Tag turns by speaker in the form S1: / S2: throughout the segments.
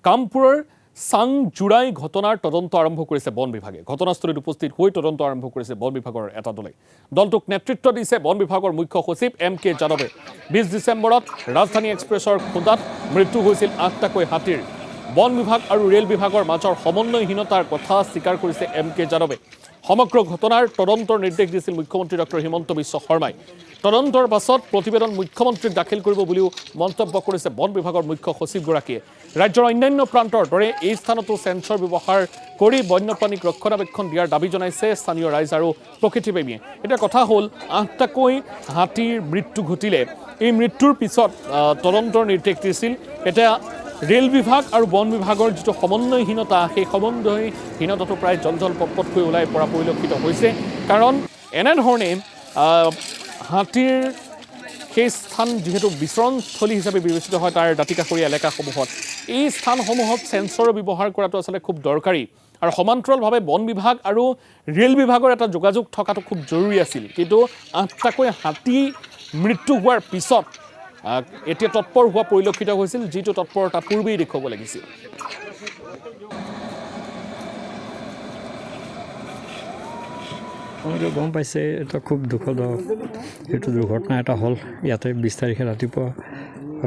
S1: কামপুৰৰ চাংজোৰাই ঘটনাৰ তদন্ত আৰম্ভ কৰিছে বন বিভাগে। ঘটনাস্থলীত উপস্থিত হৈ তদন্ত আৰম্ভ কৰিছে বন বিভাগৰ এটা দলে। দলটোক নেতৃত্ব দিছে বন বিভাগৰ মুখ্য সচিব MK যাদৱে। 20 ডিচেম্বৰত ৰাজধানী এক্সপ্ৰেছৰ খুন্দাত মৃত্যু হৈছিল 8টাকৈ হাতীৰ। বন বিভাগ আৰু ৰেল বিভাগৰ মাজৰ সমন্বয়হীনতাৰ কথা স্বীকাৰ কৰিছে MK যাদৱে। সমগ্ৰ ঘটনাৰ তদন্তৰ নিৰ্দেশ দিছিল মুখ্যমন্ত্ৰী ডক্টৰ হিমন্ত বিশ্ব শৰ্মাই। তদন্তৰ পাছত প্ৰতিবেদন মুখ্যমন্ত্ৰীক দাখিল কৰিব বুলিও মন্তব্য কৰিছে বন বিভাগৰ মুখ্য সচিবগৰাকীয়ে। ৰাজ্যৰ অন্যান্য প্ৰান্তৰ দৰে এই স্থানতো সেন্সৰ ব্যৱহাৰ কৰি বন্যপ্ৰাণীক ৰক্ষণাবেক্ষণ দিয়াৰ দাবী জনাইছে স্থানীয় ৰাইজ আৰু প্ৰকৃতিপ্ৰেমীয়ে। এতিয়া কথা হ'ল 8টাকৈ হাতীৰ মৃত্যু ঘটিলে। এই মৃত্যুৰ পিছত তদন্তৰ নিৰ্দেশ দিছিল। এতিয়া ৰেল বিভাগ আৰু বন বিভাগৰ যিটো সমন্বয়হীনতা, সেই সমন্বয়হীনতাটো প্ৰায় জলজল পটপটকৈ ওলাই পৰা পৰিলক্ষিত হৈছে। কাৰণ এনেধৰণে হাতীৰ সেই স্থান যিহেতু বিচৰণস্থলী হিচাপে বিবেচিত হয় তাৰ দাঁতিকাষৰীয়া এলেকাসমূহত, এই স্থানসমূহত সেন্সৰৰ ব্যৱহাৰ কৰাটো আচলতে খুব দৰকাৰী আৰু সমান্তৰালভাৱে বন বিভাগ আৰু ৰেল বিভাগৰ এটা যোগাযোগ থকাটো খুব জৰুৰী আছিল। কিন্তু 8টাকৈ হাতী মৃত্যু হোৱাৰ পিছত এতিয়া তৎপৰ হোৱা পৰিলক্ষিত হৈছিল, যিটো তৎপৰতা পূৰ্বেই দেখুৱাব লাগিছিল।
S2: আপোনালোকে গম পাইছে, এটা খুব দুখদ সেইটো দুৰ্ঘটনা এটা হ'ল ইয়াতে 20 তাৰিখে ৰাতিপুৱা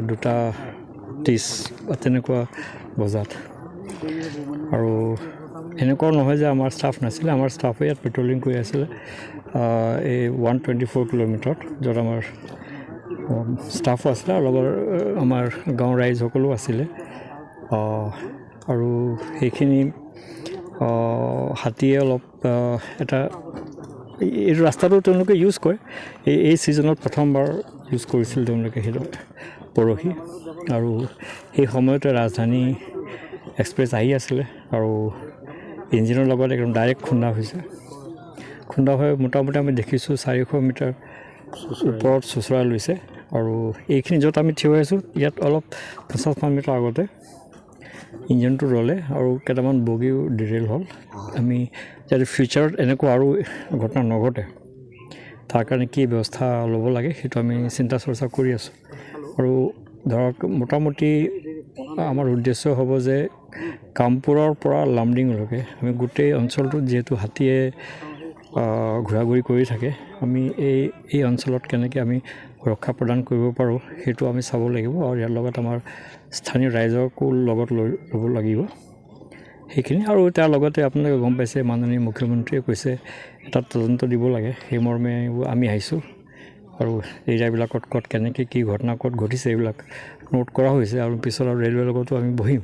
S2: 2:30 বা তেনেকুৱা বজাত। আৰু এনেকুৱাও নহয় যে আমাৰ ষ্টাফ নাছিলে, আমাৰ ষ্টাফে ইয়াত পেট্ৰলিং কৰি আছিলে এই 124 কিলোমিটাৰত, য'ত আমাৰ ষ্টাফো আছিলে আৰু লগৰ আমাৰ গাঁৱৰ ৰাইজ সকলো আছিলে। আৰু সেইখিনি হাতীয়ে অলপ এটা এই ৰাস্তাটো তেওঁলোকে ইউজ কৰে। এই ছিজনত প্ৰথমবাৰ ইউজ কৰিছিল তেওঁলোকে সেইটো পৰহি। আৰু সেই সময়তে ৰাজধানী এক্সপ্ৰেছ আহি আছিলে আৰু ইঞ্জিনৰ লগত একদম ডাইৰেক্ট খুন্দা হৈছে। খুন্দা হৈ মোটামুটি আমি দেখিছোঁ 400 মিটাৰ ওপৰত চোঁচৰা লৈছে। আৰু এইখিনি য'ত আমি থিয় হৈ আছোঁ, ইয়াত অলপ 50 মিটাৰ আগতে ইঞ্জিনটো ৰলে আৰু কেইটামান বগীও ডিৰেইল হ'ল। আমি যাতে ফিউচাৰত এনেকুৱা আৰু ঘটনা নঘটে তাৰ কাৰণে কি ব্যৱস্থা ল'ব লাগে সেইটো আমি চিন্তা চৰ্চা কৰি আছোঁ। আৰু ধৰক মোটামুটি আমাৰ উদ্দেশ্য হ'ব যে কামপুৰৰ পৰা লামডিঙলৈকে আমি গোটেই অঞ্চলটোত, যিহেতু হাতীয়ে ঘূৰা ঘূৰি কৰি থাকে, আমি এই অঞ্চলত কেনেকৈ আমি সুৰক্ষা প্ৰদান কৰিব পাৰোঁ সেইটো আমি চাব লাগিব। আৰু ইয়াৰ লগত আমাৰ স্থানীয় ৰাইজকো লগত ল'ব লাগিব সেইখিনি। আৰু তাৰ লগতে আপোনালোকে গম পাইছে, মাননীয় মুখ্যমন্ত্ৰীয়ে কৈছে এটা তদন্ত দিব লাগে। সেই মৰ্মে আমি আহিছোঁ আৰু এৰিয়াবিলাকত ক'ত কেনেকৈ কি ঘটনা ক'ত ঘটিছে এইবিলাক নোট কৰা হৈছে। আৰু পিছত আৰু ৰেলৱেৰ লগতো আমি বহিম।